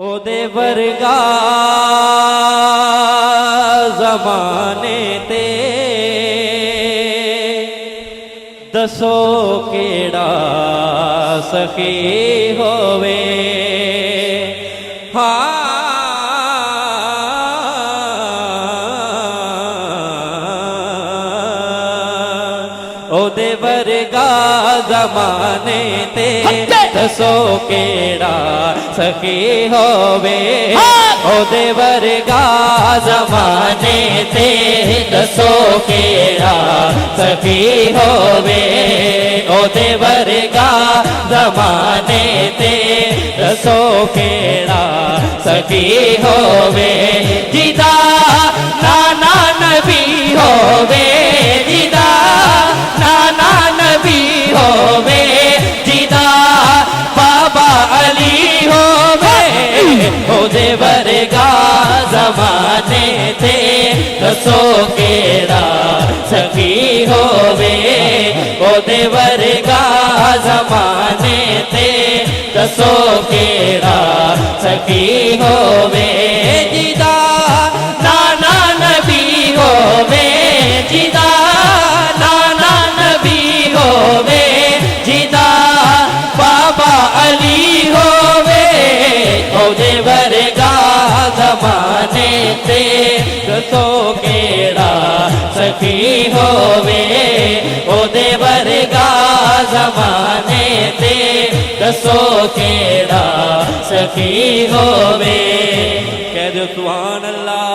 ओदे वर्गा ज़माने ते दसो केड़ा सखी होवे। हाँ ओदे वर्गा ज़माने ते दसो केड़ा सखी होवे। ओदे वर्गा ज़माने ते दसो केड़ा सखी होवे। ओदे वर्गा ज़माने ते दसो केड़ा सखी होवे। जिदा नाना नबी होवे, जिदा नाना नबी होवे, जिदा बाबा अली होवे। ओदे वर्गा ज़माने ते दसो केड़ा सखी होवे। ओदे वर्गा ज़माने ते दसो केड़ा सखी होवे। जिदा नाना नबी होवे, जिदा नाना नबी होवे, जिदा बाबा अली होवे। ओदे वर्गा ज़माने ते दसो केड़ा सखी होवे। ओदे वर्गा ज़माने ते दसो केड़ा सखी होवे। कह दो सुभान अल्लाह।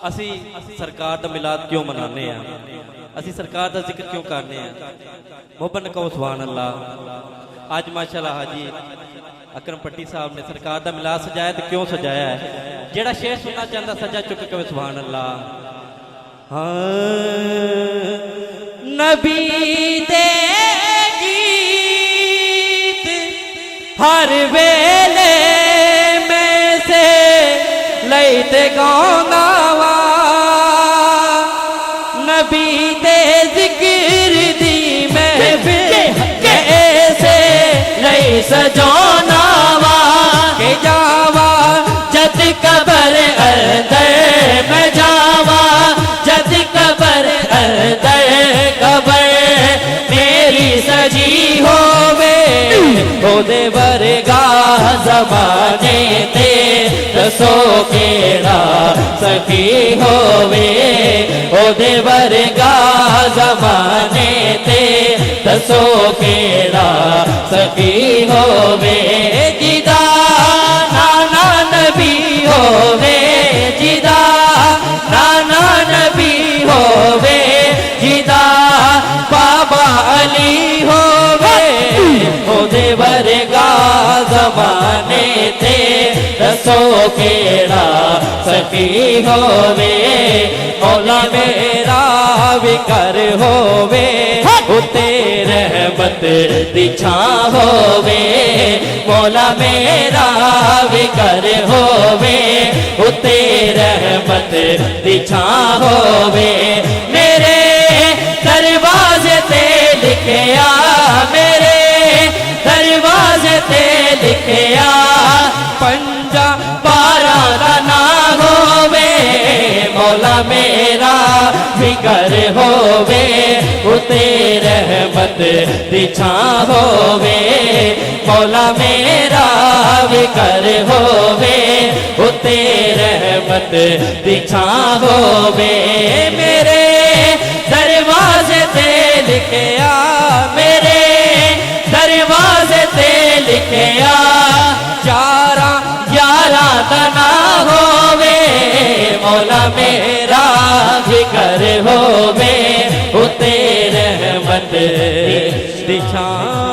असी सरकार दा मिलाद क्यों मनाने हैं, असी सरकार दा जिक्र क्यों करने हैं? मोहब्बत कहो सुभान अल्लाह। आज माशाल्लाह हाजी अकरम पट्टी साहब ने सरकार दा मिलाद सजाया तो क्यों सजाया है? जेड़ा शेर सुनना चाहता सजा चुक के सुभान अल्लाह। हाँ नबी दे गीत हर वेले में से लैते गाना वा। नबी दे जिक्र दी महफिल कैसे लई सजाना वा। के जावा जद कबर अंदर मैं जावा, जद कबर अंदर कबर मेरी सजी होवे। ओदे वर्गा ज़माने ते दसो केड़ा सखी होवे। ओदे वर्गा ज़माने ते दसो केड़ा सखी होवे। जिदा नाना नबी होवे, जिदा नाना नबी होवे, जिदा बाबा अली होवे। ओदे वर्गा ज़माने ते दसो केड़ा सखी होवे। मौला मेरा विकर होवे, उते रहमत दी छां होवे। मौला मेरा विकर होवे, उते रहमत दी छां होवे। मेरे दरवाजे ते लिखिया, मेरे दरवाजे ते लिखिया पंजा बारा दा ना होवे। मौला मेरा फिकर होवे, उते रहमत दी छां होवे। मौला मेरा फिकर होवे, उते रहमत दी छां होवे। मेरे दरवाजे ते लिखिया, मेरे दरवाजे ते लिखिया चारा यारा तना होवे। मौला मेरा फिकर होवे, उते रहमत दी छां